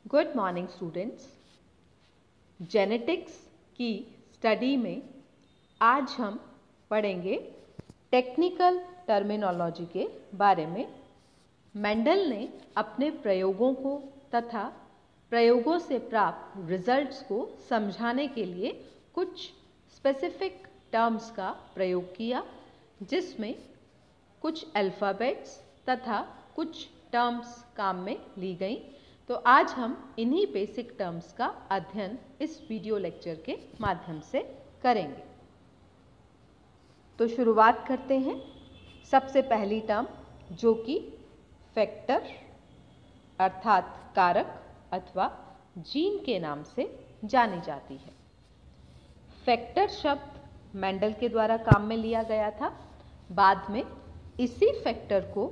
Good morning students. Genetics की study में आज हम पढ़ेंगे टेक्निकल टर्मिनोलॉजी के बारे में। मेंडल ने अपने प्रयोगों को तथा प्रयोगों से प्राप्त रिजल्ट्स को समझाने के लिए कुछ स्पेसिफिक टर्म्स का प्रयोग किया, जिसमें कुछ अल्फ़ाबेट्स तथा कुछ टर्म्स काम में ली गई। तो आज हम इन्हीं बेसिक टर्म्स का अध्ययन इस वीडियो लेक्चर के माध्यम से करेंगे। तो शुरुआत करते हैं। सबसे पहली टर्म जो कि फैक्टर अर्थात कारक अथवा जीन के नाम से जानी जाती है। फैक्टर शब्द मेंडल के द्वारा काम में लिया गया था। बाद में इसी फैक्टर को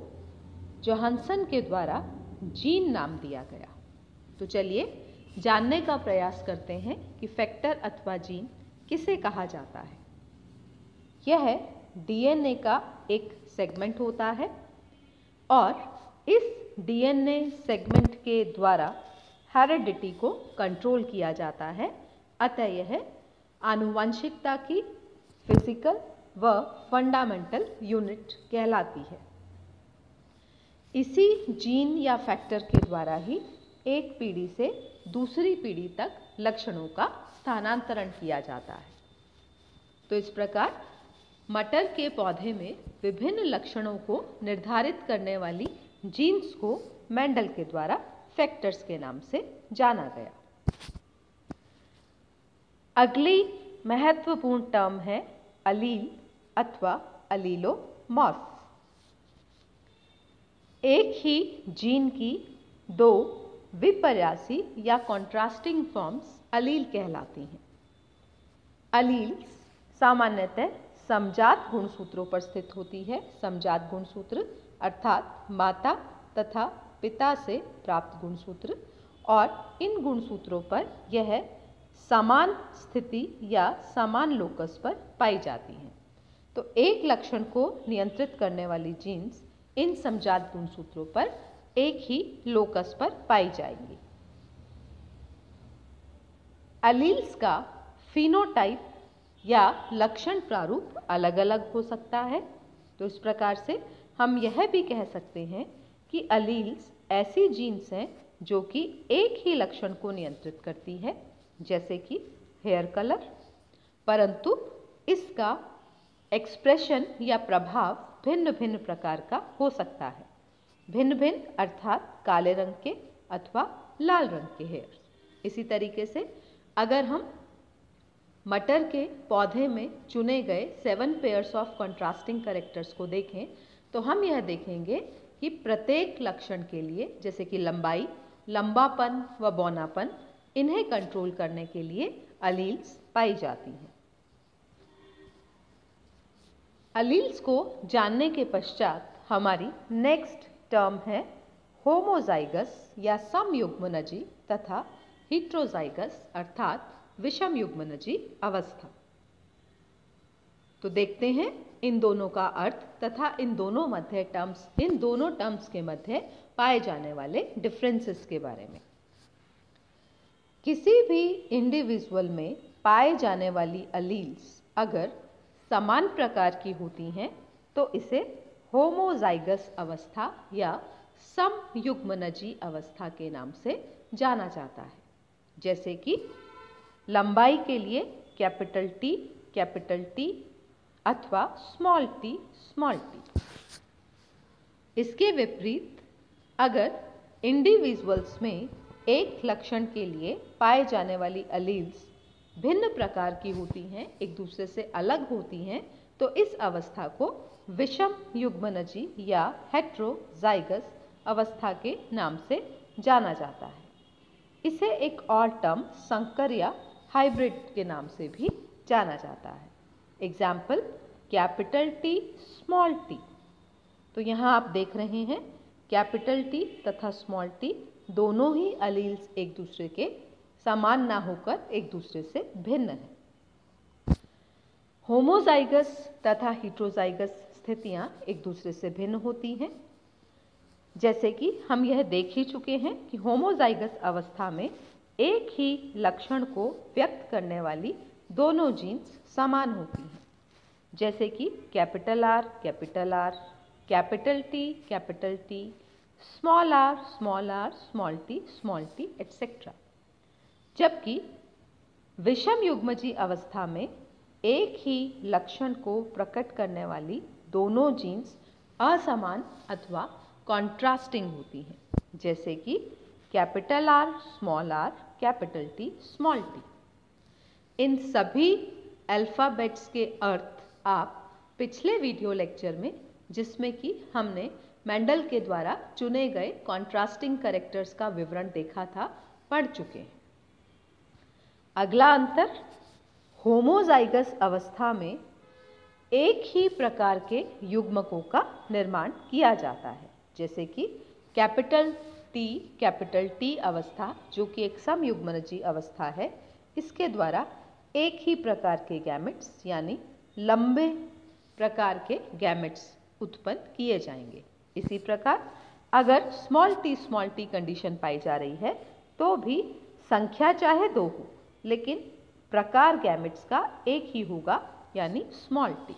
जोहानसन के द्वारा जीन नाम दिया गया। तो चलिए जानने का प्रयास करते हैं कि फैक्टर अथवा जीन किसे कहा जाता है। यह डीएनए का एक सेगमेंट होता है और इस डीएनए सेगमेंट के द्वारा हेरिडिटी को कंट्रोल किया जाता है। अतः यह आनुवंशिकता की फिजिकल व फंडामेंटल यूनिट कहलाती है। इसी जीन या फैक्टर के द्वारा ही एक पीढ़ी से दूसरी पीढ़ी तक लक्षणों का स्थानांतरण किया जाता है। तो इस प्रकार मटर के पौधे में विभिन्न लक्षणों को निर्धारित करने वाली जीन्स को मेंडल के द्वारा फैक्टर्स के नाम से जाना गया। अगली महत्वपूर्ण टर्म है अलील अथवा अलीलोमॉर्फ। एक ही जीन की दो विपर्यासी या कॉन्ट्रास्टिंग फॉर्म्स अलील कहलाती हैं। अलील्स सामान्यतः समजात गुणसूत्रों पर स्थित होती है। समजात गुणसूत्र अर्थात माता तथा पिता से प्राप्त गुणसूत्र, और इन गुणसूत्रों पर यह समान स्थिति या समान लोकस पर पाई जाती हैं। तो एक लक्षण को नियंत्रित करने वाली जीन्स इन समजात गुणसूत्रों पर एक ही लोकस पर पाई जाएंगी। अलील्स का फिनोटाइप या लक्षण प्रारूप अलग अलग हो सकता है। तो इस प्रकार से हम यह भी कह सकते हैं कि अलील्स ऐसी जीन्स हैं जो कि एक ही लक्षण को नियंत्रित करती है, जैसे कि हेयर कलर, परंतु इसका एक्सप्रेशन या प्रभाव भिन्न भिन्न प्रकार का हो सकता है। भिन्न भिन्न अर्थात काले रंग के अथवा लाल रंग के हेयर। इसी तरीके से अगर हम मटर के पौधे में चुने गए 7 पेयर्स ऑफ कंट्रास्टिंग कैरेक्टर्स को देखें तो हम यह देखेंगे कि प्रत्येक लक्षण के लिए, जैसे कि लंबाई, लंबापन व बौनापन, इन्हें कंट्रोल करने के लिए अलील्स पाई जाती हैं। अलील्स को जानने के पश्चात हमारी नेक्स्ट टर्म है होमोजाइगस या समयुग्मनजी तथा हेटेरोजाइगस अर्थात विषम युग्मनजी अवस्था। तो देखते हैं इन दोनों का अर्थ तथा इन दोनों टर्म्स के मध्य पाए जाने वाले डिफरेंसेस के बारे में। किसी भी इंडिविजुअल में पाए जाने वाली अलील्स अगर समान प्रकार की होती हैं तो इसे होमोजाइगस अवस्था या समयुग्मनजी अवस्था के नाम से जाना जाता है। जैसे कि लंबाई के लिए कैपिटल टी अथवा स्मॉल टी। इसके विपरीत अगर इंडिविजुअल्स में एक लक्षण के लिए पाए जाने वाली अलील्स भिन्न प्रकार की होती हैं, एक दूसरे से अलग होती हैं, तो इस अवस्था को विषम युग्मनजी या हेटेरोजाइगस अवस्था के नाम से जाना जाता है। इसे एक और टर्म संकर या हाइब्रिड के नाम से भी जाना जाता है। Example capital T small T. तो यहाँ आप देख रहे हैं कैपिटल टी तथा स्मॉल टी दोनों ही अलील्स एक दूसरे के समान ना होकर एक दूसरे से भिन्न है। होमोजाइगस तथा हेटेरोजाइगस स्थितियां एक दूसरे से भिन्न होती हैं। जैसे कि हम यह देख ही चुके हैं कि होमोजाइगस अवस्था में एक ही लक्षण को व्यक्त करने वाली दोनों जीन्स समान होती हैं, जैसे कि capital R, capital T, small R, small T etcetera. जबकि विषम युग्मजीय अवस्था में एक ही लक्षण को प्रकट करने वाली दोनों जीन्स असमान अथवा कॉन्ट्रास्टिंग होती हैं, जैसे कि capital R, capital T, small T. इन सभी अल्फ़ाबेट्स के अर्थ आप पिछले वीडियो लेक्चर में, जिसमें कि हमने मेंडल के द्वारा चुने गए कॉन्ट्रास्टिंग कैरेक्टर्स का विवरण देखा था, पढ़ चुके हैं। अगला अंतर, होमोजाइगस अवस्था में एक ही प्रकार के युग्मकों का निर्माण किया जाता है, जैसे कि कैपिटल टी अवस्था, जो कि एक समयुग्मनजीय अवस्था है, इसके द्वारा एक ही प्रकार के गैमेट्स यानी लंबे प्रकार के गैमेट्स उत्पन्न किए जाएंगे। इसी प्रकार अगर स्मॉल टी कंडीशन पाई जा रही है तो भी संख्या चाहे 2 हो, लेकिन प्रकार गैमेट्स का एक ही होगा, यानी स्मॉल टी।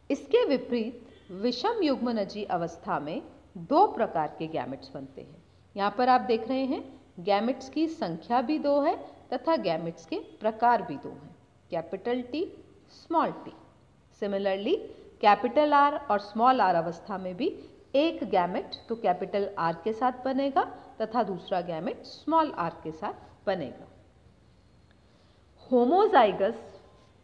इसके विपरीत विषम युग्मनजीय अवस्था में 2 प्रकार के गैमेट्स बनते हैं। यहाँ पर आप देख रहे हैं गैमेट्स की संख्या भी 2 है तथा गैमेट्स के प्रकार भी 2 हैं, capital T, small T. Similarly capital R और स्मॉल आर अवस्था में भी एक गैमेट तो कैपिटल आर के साथ बनेगा तथा दूसरा गैमेट स्मॉल आर के साथ बनेगा। होमोजाइगस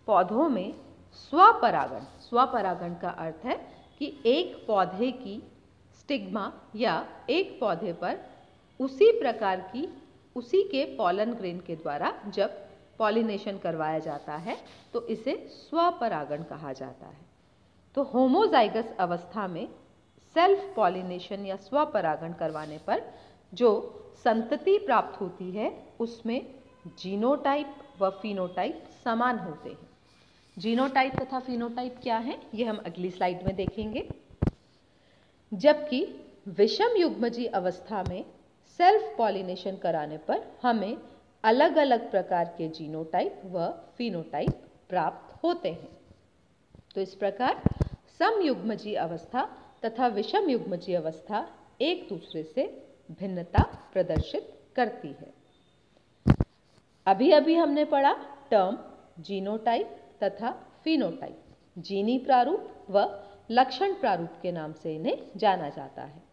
पौधों में स्वपरागण का अर्थ है कि एक पौधे की स्टिग्मा या एक पौधे पर उसी के पॉलन ग्रेन के द्वारा जब पॉलिनेशन करवाया जाता है तो इसे स्वपरागण कहा जाता है। तो होमोजाइगस अवस्था में सेल्फ पॉलिनेशन या स्वपरागण करवाने पर जो संतति प्राप्त होती है उसमें जीनोटाइप व फिनोटाइप समान होते हैं। जीनोटाइप तथा फिनोटाइप क्या है, ये हम अगली स्लाइड में देखेंगे। जबकि विषम युग्मजीय अवस्था में सेल्फ पॉलिनेशन कराने पर हमें अलग अलग प्रकार के जीनोटाइप व फिनोटाइप प्राप्त होते हैं। तो इस प्रकार समयुग्मजीय अवस्था तथा विषम युग्मजीय अवस्था एक दूसरे से भिन्नता प्रदर्शित करती है। अभी हमने पढ़ा टर्म जीनोटाइप तथा फिनोटाइप, जीनी प्रारूप व लक्षण प्रारूप के नाम से इन्हें जाना जाता है।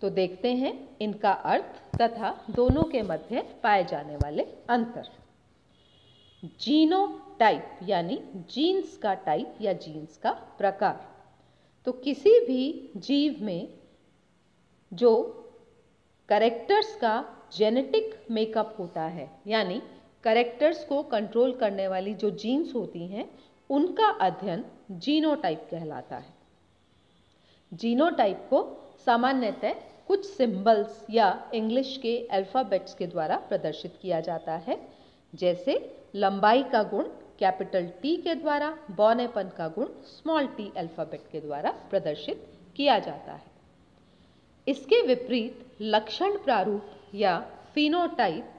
तो देखते हैं इनका अर्थ तथा दोनों के मध्य पाए जाने वाले अंतर। जीनोटाइप यानी जीन्स का टाइप या जीन्स का प्रकार। तो किसी भी जीव में जो कैरेक्टर्स का जेनेटिक मेकअप होता है, यानी कैरेक्टर्स को कंट्रोल करने वाली जो जीन्स होती हैं, उनका अध्ययन जीनोटाइप कहलाता है। जीनोटाइप को सामान्यतः कुछ सिंबल्स या इंग्लिश के अल्फ़ाबेट्स के द्वारा प्रदर्शित किया जाता है, जैसे लंबाई का गुण कैपिटल टी के द्वारा, बौनेपन का गुण स्मॉल टी अल्फ़ाबेट के द्वारा प्रदर्शित किया जाता है। इसके विपरीत लक्षण प्रारूप या फिनोटाइप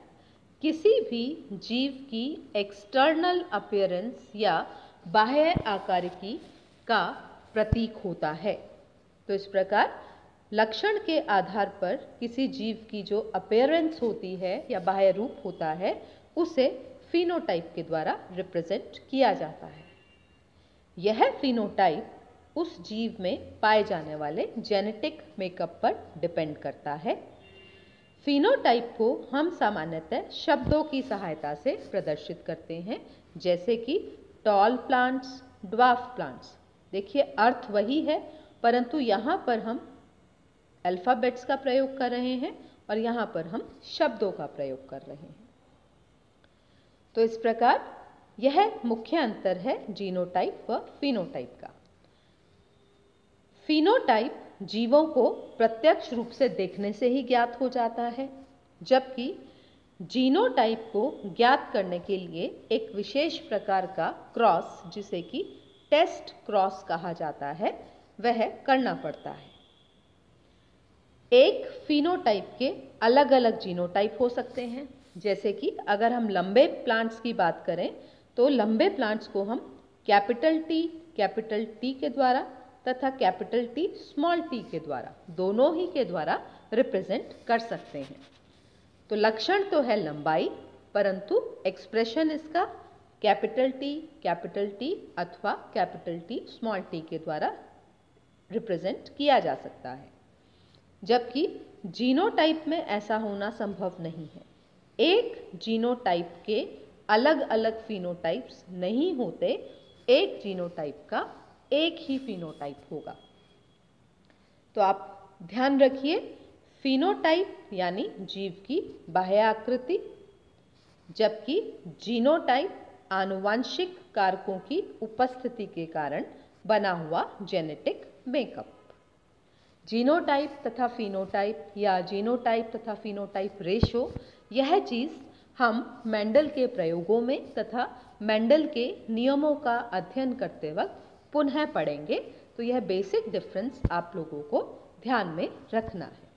किसी भी जीव की एक्सटर्नल अपीयरेंस या बाह्य आकारिकी का प्रतीक होता है। तो इस प्रकार लक्षण के आधार पर किसी जीव की जो अपीयरेंस होती है या बाह्य रूप होता है, उसे फिनोटाइप के द्वारा रिप्रेजेंट किया जाता है। यह फिनोटाइप उस जीव में पाए जाने वाले जेनेटिक मेकअप पर डिपेंड करता है। फिनोटाइप को हम सामान्यतः शब्दों की सहायता से प्रदर्शित करते हैं, जैसे कि टॉल प्लांट्स, ड्वार्फ प्लांट्स। देखिए अर्थ वही है, परंतु यहाँ पर हम अल्फ़ाबेट्स का प्रयोग कर रहे हैं और यहाँ पर हम शब्दों का प्रयोग कर रहे हैं। तो इस प्रकार यह मुख्य अंतर है जीनोटाइप व फिनोटाइप का। फिनोटाइप जीवों को प्रत्यक्ष रूप से देखने से ही ज्ञात हो जाता है, जबकि जीनोटाइप को ज्ञात करने के लिए एक विशेष प्रकार का क्रॉस, जिसे कि टेस्ट क्रॉस कहा जाता है, वह करना पड़ता है। एक फिनोटाइप के अलग अलग जीनोटाइप हो सकते हैं। जैसे कि अगर हम लंबे प्लांट्स की बात करें तो लंबे प्लांट्स को हम कैपिटल टी के द्वारा तथा कैपिटल टी स्मॉल टी के द्वारा, दोनों ही के द्वारा रिप्रेजेंट कर सकते हैं। तो लक्षण तो है लंबाई, परंतु एक्सप्रेशन इसका कैपिटल टी अथवा कैपिटल टी स्मॉल टी के द्वारा रिप्रेजेंट किया जा सकता है। जबकि जीनोटाइप में ऐसा होना संभव नहीं है। एक जीनोटाइप के अलग अलग फिनोटाइप्स नहीं होते, एक जीनोटाइप का एक ही फिनोटाइप होगा। तो आप ध्यान रखिए, फिनोटाइप यानी जीव की बाह्य आकृति, जबकि जीनोटाइप आनुवंशिक कारकों की उपस्थिति के कारण बना हुआ जेनेटिक मेकअप। जीनोटाइप तथा फिनोटाइप या जीनोटाइप तथा फिनोटाइप रेशो, यह चीज़ हम मेंडल के प्रयोगों में तथा मेंडल के नियमों का अध्ययन करते वक्त पुनः पढ़ेंगे। तो यह बेसिक डिफरेंस आप लोगों को ध्यान में रखना है।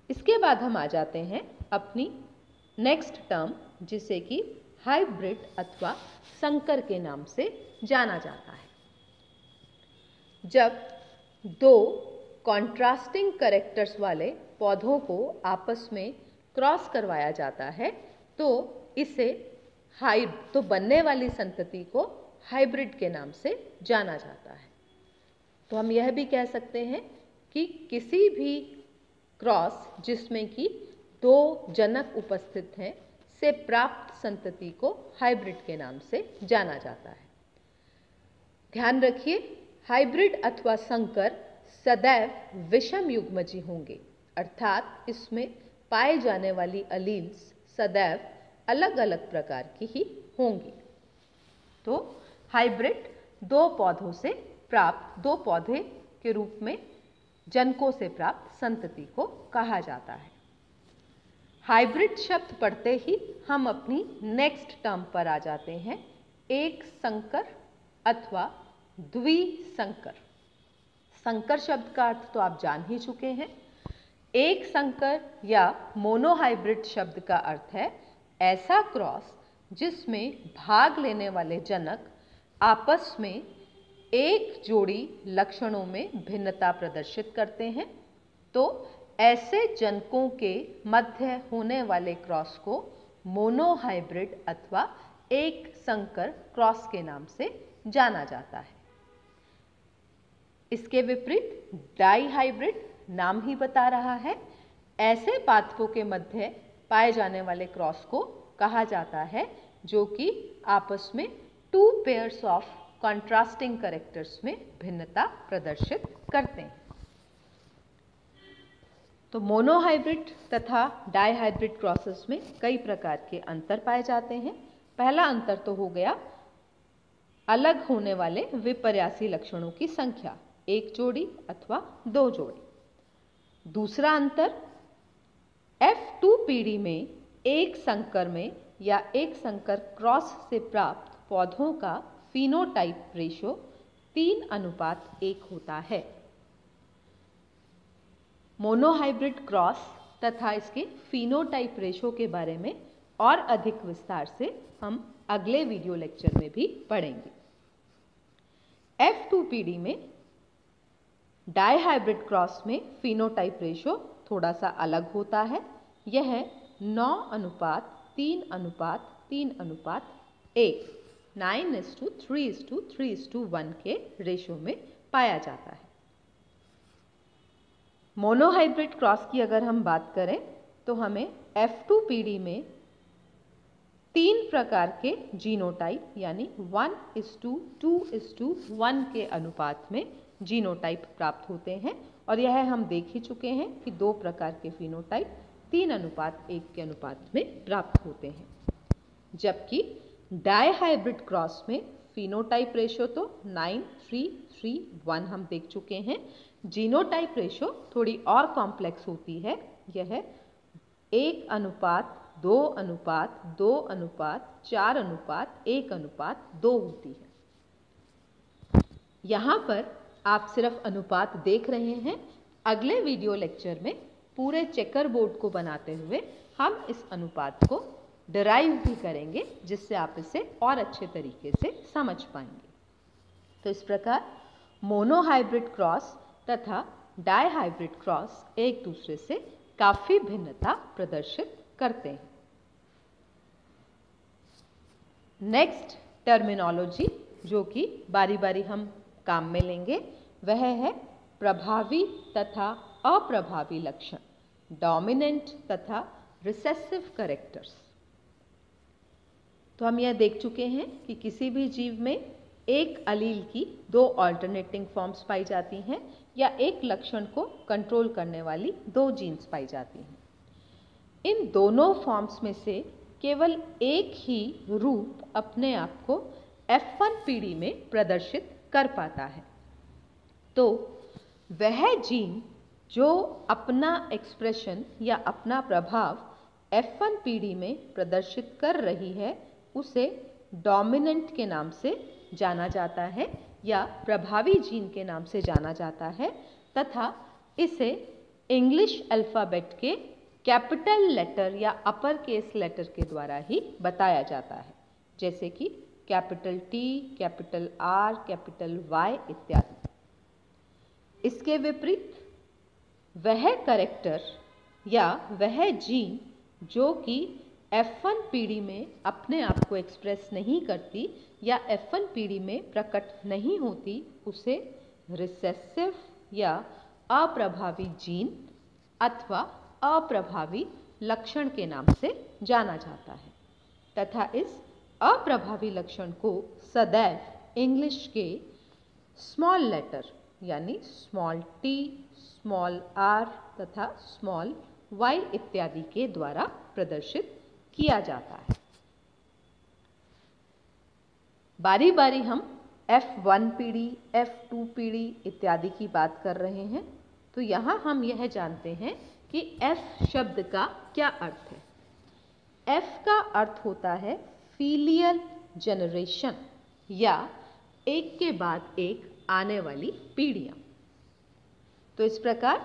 इसके बाद हम आ जाते हैं अपनी नेक्स्ट टर्म, जिसे कि हाइब्रिड अथवा संकर के नाम से जाना जाता है। जब दो कॉन्ट्रास्टिंग कैरेक्टर्स वाले पौधों को आपस में क्रॉस करवाया जाता है तो इसे तो बनने वाली संतति को हाइब्रिड के नाम से जाना जाता है। तो हम यह भी कह सकते हैं कि किसी भी क्रॉस जिसमें कि दो जनक उपस्थित हैं से प्राप्त संतति को हाइब्रिड के नाम से जाना जाता है। ध्यान रखिए, हाइब्रिड अथवा संकर सदैव विषम युग्मजी होंगे, अर्थात इसमें पाए जाने वाली अलील्स सदैव अलग अलग प्रकार की ही होंगी। तो हाइब्रिड दो पौधे के रूप में जनकों से प्राप्त संतति को कहा जाता है। हाइब्रिड शब्द पढ़ते ही हम अपनी नेक्स्ट टर्म पर आ जाते हैं, एक संकर अथवा द्विसंकर। संकर शब्द का अर्थ तो आप जान ही चुके हैं। एक संकर या मोनोहाइब्रिड शब्द का अर्थ है ऐसा क्रॉस जिसमें भाग लेने वाले जनक आपस में एक जोड़ी लक्षणों में भिन्नता प्रदर्शित करते हैं। तो ऐसे जनकों के मध्य होने वाले क्रॉस को मोनोहाइब्रिड अथवा एक संकर क्रॉस के नाम से जाना जाता है। इसके विपरीत डाइहाइब्रिड नाम ही बता रहा है, ऐसे पादपों के मध्य पाए जाने वाले क्रॉस को कहा जाता है जो कि आपस में two pairs of contrasting characters में भिन्नता प्रदर्शित करते हैं। तो मोनोहाइब्रिड तथा डाइहाइब्रिड क्रॉसेस में कई प्रकार के अंतर पाए जाते हैं। पहला अंतर तो हो गया अलग होने वाले विपर्यासी लक्षणों की संख्या, एक जोड़ी अथवा दो जोड़ी। दूसरा अंतर F2 पीढ़ी में एक संकर में या एक संकर क्रॉस से प्राप्त पौधों का फिनोटाइप रेशो 3:1 होता है। मोनोहाइब्रिड क्रॉस तथा इसके फिनोटाइप रेशो के बारे में और अधिक विस्तार से हम अगले वीडियो लेक्चर में भी पढ़ेंगे। F2 पीढ़ी में डाइहाइब्रिड क्रॉस में फिनोटाइप रेशो थोड़ा सा अलग होता है। यह 9:3:3:1 9:3:3:1 के रेशो में पाया जाता है। मोनोहाइब्रिड क्रॉस की अगर हम बात करें तो हमें F2 पीढ़ी में 3 प्रकार के जीनोटाइप यानी 1:2:1 के अनुपात में जीनोटाइप प्राप्त होते हैं, और यह हम देख ही चुके हैं कि 2 प्रकार के फिनोटाइप 3:1 के अनुपात में प्राप्त होते हैं। जबकि डाइहाइब्रिड क्रॉस में फिनोटाइप रेशो तो 9:3:3:1 हम देख चुके हैं। जीनोटाइप रेशो थोड़ी और कॉम्प्लेक्स होती है, यह 1:2:2:4:1:2 होती है। यहाँ पर आप सिर्फ अनुपात देख रहे हैं, अगले वीडियो लेक्चर में पूरे चेकर बोर्ड को बनाते हुए हम इस अनुपात को डिराइव भी करेंगे, जिससे आप इसे और अच्छे तरीके से समझ पाएंगे। तो इस प्रकार मोनोहाइब्रिड क्रॉस तथा डाइहाइब्रिड क्रॉस एक दूसरे से काफी भिन्नता प्रदर्शित करते हैं। नेक्स्ट टर्मिनोलॉजी जो कि बारी बारी हम काम में लेंगे वह है प्रभावी तथा अप्रभावी लक्षण, डोमिनेंट तथा रिसेसिव कैरेक्टर्स। तो हम यह देख चुके हैं कि किसी भी जीव में एक अलील की दो ऑल्टरनेटिंग फॉर्म्स पाई जाती हैं या एक लक्षण को कंट्रोल करने वाली दो जीन्स पाई जाती हैं। इन दोनों फॉर्म्स में से केवल एक ही रूप अपने आप को F1 पीढ़ी में प्रदर्शित कर पाता है। तो वह जीन जो अपना एक्सप्रेशन या अपना प्रभाव F1 पीढ़ी में प्रदर्शित कर रही है उसे डोमिनेंट के नाम से जाना जाता है या प्रभावी जीन के नाम से जाना जाता है, तथा इसे इंग्लिश अल्फ़ाबेट के कैपिटल लेटर या अपर केस लेटर के द्वारा ही बताया जाता है, जैसे कि capital T, capital R, capital Y इत्यादि। इसके विपरीत वह कैरेक्टर या वह जीन जो कि F1 पीढ़ी में अपने आप को एक्सप्रेस नहीं करती या F1 पीढ़ी में प्रकट नहीं होती उसे रिसेसिव या अप्रभावी जीन अथवा अप्रभावी लक्षण के नाम से जाना जाता है, तथा इस अप्रभावी लक्षण को सदैव इंग्लिश के स्मॉल लेटर यानी स्मॉल t, स्मॉल r तथा स्मॉल y इत्यादि के द्वारा प्रदर्शित किया जाता है। बारी बारी हम F1 पीढ़ी, F2 पीढ़ी इत्यादि की बात कर रहे हैं, तो यहाँ हम यह जानते हैं कि F शब्द का क्या अर्थ है। F का अर्थ होता है फीलियल जनरेशन या एक के बाद एक आने वाली पीढ़ियाँ। तो इस प्रकार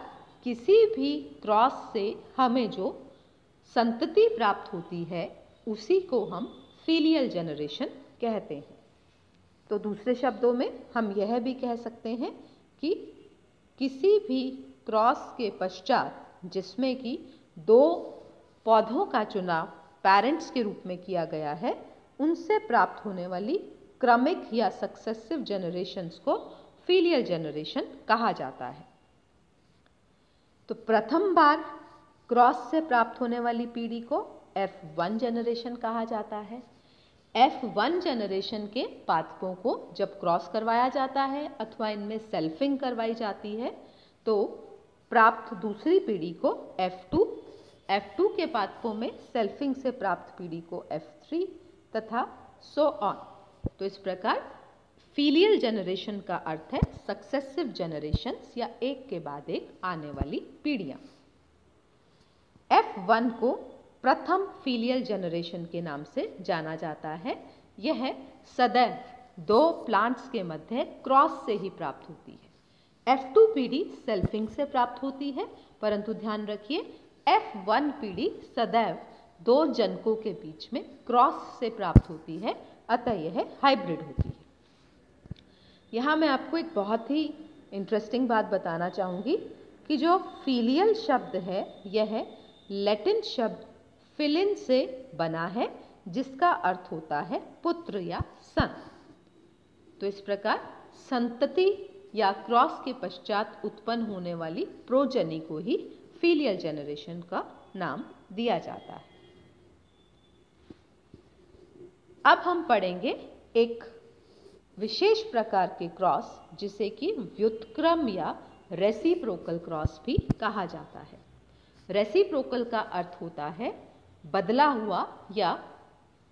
किसी भी क्रॉस से हमें जो संतति प्राप्त होती है उसी को हम फीलियल जनरेशन कहते हैं। तो दूसरे शब्दों में हम यह भी कह सकते हैं कि किसी भी क्रॉस के पश्चात जिसमें कि दो पौधों का चुनाव पेरेंट्स के रूप में किया गया है, उनसे प्राप्त होने वाली क्रमिक या सक्सेसिव जनरेशन्स को फीलियल जनरेशन कहा जाता है। तो प्रथम बार क्रॉस से प्राप्त होने वाली पीढ़ी को F1 जनरेशन कहा जाता है। F1 जनरेशन के पादपों को जब क्रॉस करवाया जाता है अथवा इनमें सेल्फिंग करवाई जाती है तो प्राप्त दूसरी पीढ़ी को F2 के पादपों में सेल्फिंग से प्राप्त पीढ़ी को F3 तथा सो ऑन। तो इस प्रकार फीलियल जनरेशन का अर्थ है सक्सेसिव जनरेशन्स या एक के बाद एक आने वाली पीढ़ियाँ। F1 को प्रथम फीलियल जनरेशन के नाम से जाना जाता है। यह सदैव दो प्लांट्स के मध्य क्रॉस से ही प्राप्त होती है। F2 पीढ़ी सेल्फिंग से प्राप्त होती है, परंतु ध्यान रखिए F1 पीढ़ी सदैव दो जनकों के बीच में क्रॉस से प्राप्त होती है, अतः यह हाइब्रिड होती है। यहाँ मैं आपको एक बहुत ही इंटरेस्टिंग बात बताना चाहूँगी कि जो फीलियल शब्द है यह लैटिन शब्द फिलिन से बना है, जिसका अर्थ होता है पुत्र या सन। तो इस प्रकार संतति या क्रॉस के पश्चात उत्पन्न होने वाली प्रोजनी को ही फीलियल जनरेशन का नाम दिया जाता है। अब हम पढ़ेंगे एक विशेष प्रकार के क्रॉस जिसे कि व्युत्क्रम या रेसिप्रोकल क्रॉस भी कहा जाता है। रेसिप्रोकल का अर्थ होता है बदला हुआ या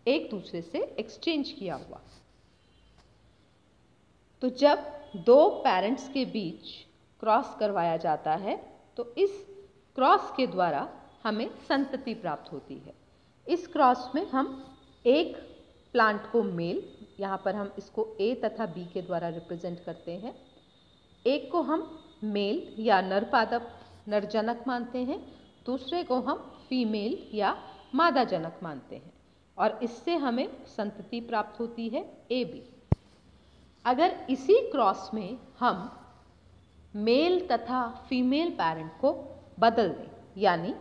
एक दूसरे से एक्सचेंज किया हुआ। तो जब दो पेरेंट्स के बीच क्रॉस करवाया जाता है तो इस क्रॉस के द्वारा हमें संतति प्राप्त होती है। इस क्रॉस में हम एक प्लांट को मेल, यहाँ पर हम इसको A तथा B के द्वारा रिप्रेजेंट करते हैं, एक को हम मेल या नर पादप नरजनक मानते हैं, दूसरे को हम फीमेल या मादाजनक मानते हैं और इससे हमें संतति प्राप्त होती है ए बी। अगर इसी क्रॉस में हम मेल तथा फीमेल पैरेंट को बदल दें, यानी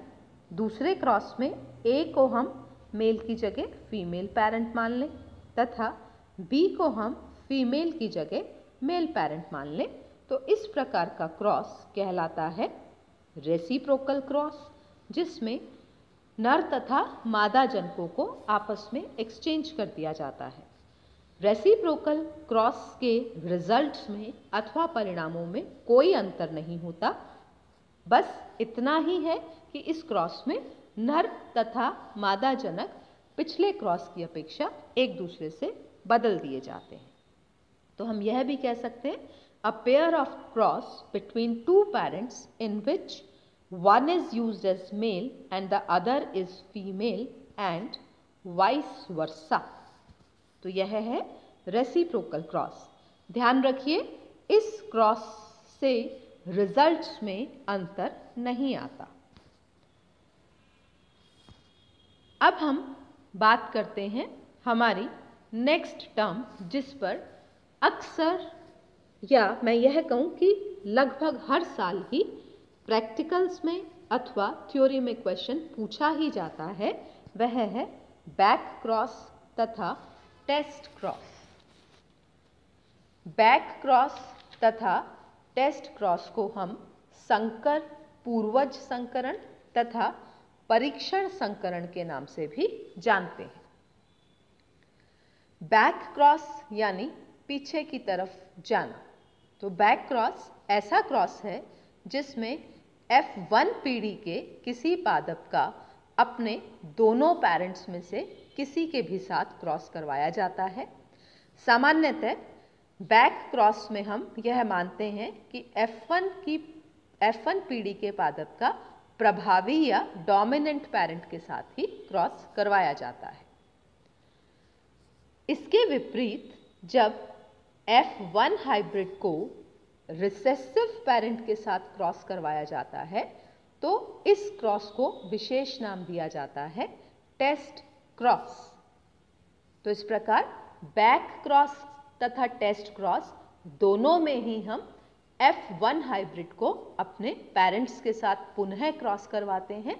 दूसरे क्रॉस में ए को हम मेल की जगह फीमेल पैरेंट मान लें तथा बी को हम फीमेल की जगह मेल पैरेंट मान लें, तो इस प्रकार का क्रॉस कहलाता है रेसिप्रोकल क्रॉस, जिसमें नर तथा मादा जनकों को आपस में एक्सचेंज कर दिया जाता है। रेसिप्रोकल क्रॉस के रिजल्ट्स में अथवा परिणामों में कोई अंतर नहीं होता, बस इतना ही है कि इस क्रॉस में नर तथा मादा जनक पिछले क्रॉस की अपेक्षा एक दूसरे से बदल दिए जाते हैं। तो हम यह भी कह सकते हैं a pair of cross between two parents in which one is used as male and the other is female and vice versa। तो यह है रेसिप्रोकल क्रॉस। ध्यान रखिए इस क्रॉस से रिजल्ट्स में अंतर नहीं आता। अब हम बात करते हैं हमारी नेक्स्ट टर्म, जिस पर अक्सर या मैं यह कहूँ कि लगभग हर साल ही प्रैक्टिकल्स में अथवा थ्योरी में क्वेश्चन पूछा ही जाता है, वह है बैक क्रॉस तथा टेस्ट क्रॉस। बैक क्रॉस तथा टेस्ट क्रॉस को हम संकर पूर्वज संकरण तथा परीक्षण संकरण के नाम से भी जानते हैं। बैक क्रॉस यानी पीछे की तरफ जाना। तो बैक क्रॉस ऐसा क्रॉस है जिसमें F1 पीढ़ी के किसी पादप का अपने दोनों पेरेंट्स में से किसी के भी साथ क्रॉस करवाया जाता है। सामान्यतः बैक क्रॉस में हम यह मानते हैं कि F1 पीढ़ी के पादप का प्रभावी या डोमिनेंट पेरेंट के साथ ही क्रॉस करवाया जाता है। इसके विपरीत जब F1 हाइब्रिड को रिसेसिव पेरेंट के साथ क्रॉस करवाया जाता है तो इस क्रॉस को विशेष नाम दिया जाता है टेस्ट क्रॉस। तो इस प्रकार बैक क्रॉस तथा टेस्ट क्रॉस दोनों में ही हम F1 हाइब्रिड को अपने पेरेंट्स के साथ पुनः क्रॉस करवाते हैं।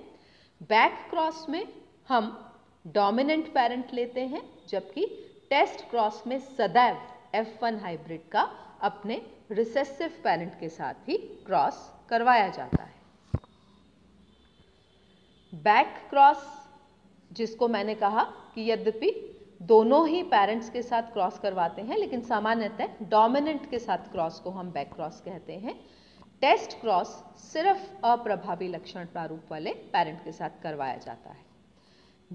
बैक क्रॉस में हम डोमिनेंट पेरेंट लेते हैं, जबकि टेस्ट क्रॉस में सदैव F1 हाइब्रिड का अपने रिसेसिव पेरेंट के साथ ही क्रॉस करवाया जाता है। बैक क्रॉस, जिसको मैंने कहा कि यद्यपि दोनों ही पेरेंट्स के साथ क्रॉस करवाते हैं, लेकिन सामान्यतः डोमिनेंट के साथ क्रॉस को हम बैक क्रॉस कहते हैं। टेस्ट क्रॉस सिर्फ अप्रभावी लक्षण प्रारूप वाले पेरेंट के साथ करवाया जाता है।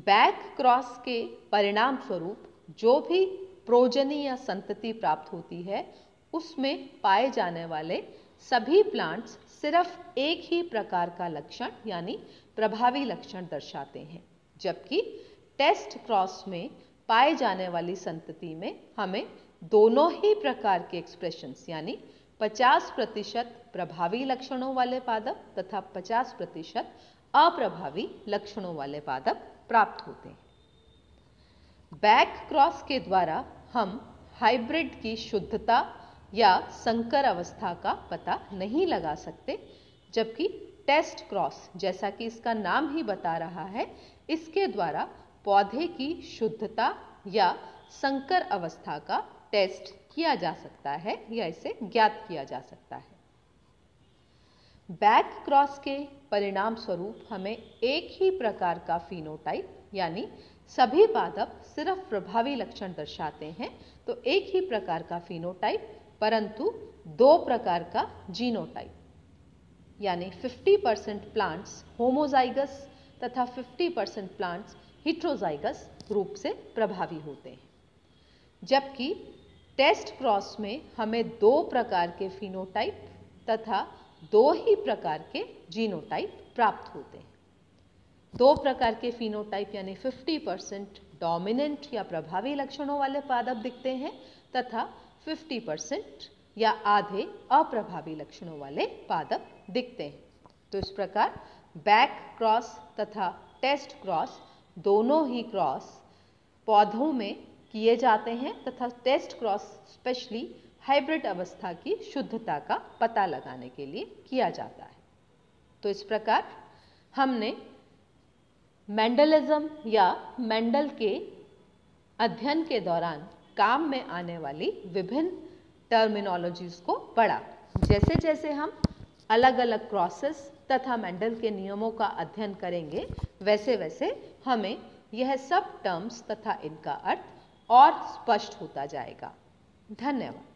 बैक क्रॉस के परिणाम स्वरूप जो भी प्रोजनी या संतति प्राप्त होती है उसमें पाए जाने वाले सभी प्लांट्स सिर्फ एक ही प्रकार का लक्षण यानी प्रभावी लक्षण दर्शाते हैं, जबकि टेस्ट क्रॉस में पाए जाने वाली संतति में हमें दोनों ही प्रकार के एक्सप्रेशंस यानी 50% प्रभावी लक्षणों वाले पादप तथा 50% अप्रभावी लक्षणों वाले पादप प्राप्त होते हैं। बैक क्रॉस के द्वारा हम हाइब्रिड की शुद्धता या संकर अवस्था का पता नहीं लगा सकते, जबकि टेस्ट क्रॉस, जैसा कि इसका नाम ही बता रहा है, इसके द्वारा पौधे की शुद्धता या संकर अवस्था का टेस्ट किया जा सकता है या इसे ज्ञात किया जा सकता है। बैक क्रॉस के परिणाम स्वरूप हमें एक ही प्रकार का फिनोटाइप यानी सभी पादप सिर्फ प्रभावी लक्षण दर्शाते हैं, तो एक ही प्रकार का फिनोटाइप परंतु दो प्रकार का जीनोटाइप यानी 50% प्लांट्स होमोजाइगस तथा 50% प्लांट्स हिट्रोजाइगस रूप से प्रभावी होते हैं, जबकि टेस्ट क्रॉस में हमें दो प्रकार के फिनोटाइप तथा दो ही प्रकार के जीनोटाइप प्राप्त होते हैं। दो प्रकार के फिनोटाइप यानी 50% डोमिनेंट या प्रभावी लक्षणों वाले पादप दिखते हैं तथा 50% या आधे अप्रभावी लक्षणों वाले पादप दिखते हैं। तो इस प्रकार बैक क्रॉस तथा टेस्ट क्रॉस दोनों ही क्रॉस पौधों में किए जाते हैं तथा टेस्ट क्रॉस स्पेशली हाइब्रिड अवस्था की शुद्धता का पता लगाने के लिए किया जाता है। तो इस प्रकार हमने मेंडलिज्म या मेंडल के अध्ययन के दौरान काम में आने वाली विभिन्न टर्मिनोलॉजीज को पढ़ा। जैसे जैसे हम अलग अलग क्रॉसेस तथा मेंडल के नियमों का अध्ययन करेंगे वैसे वैसे हमें यह सब टर्म्स तथा इनका अर्थ और स्पष्ट होता जाएगा। धन्यवाद।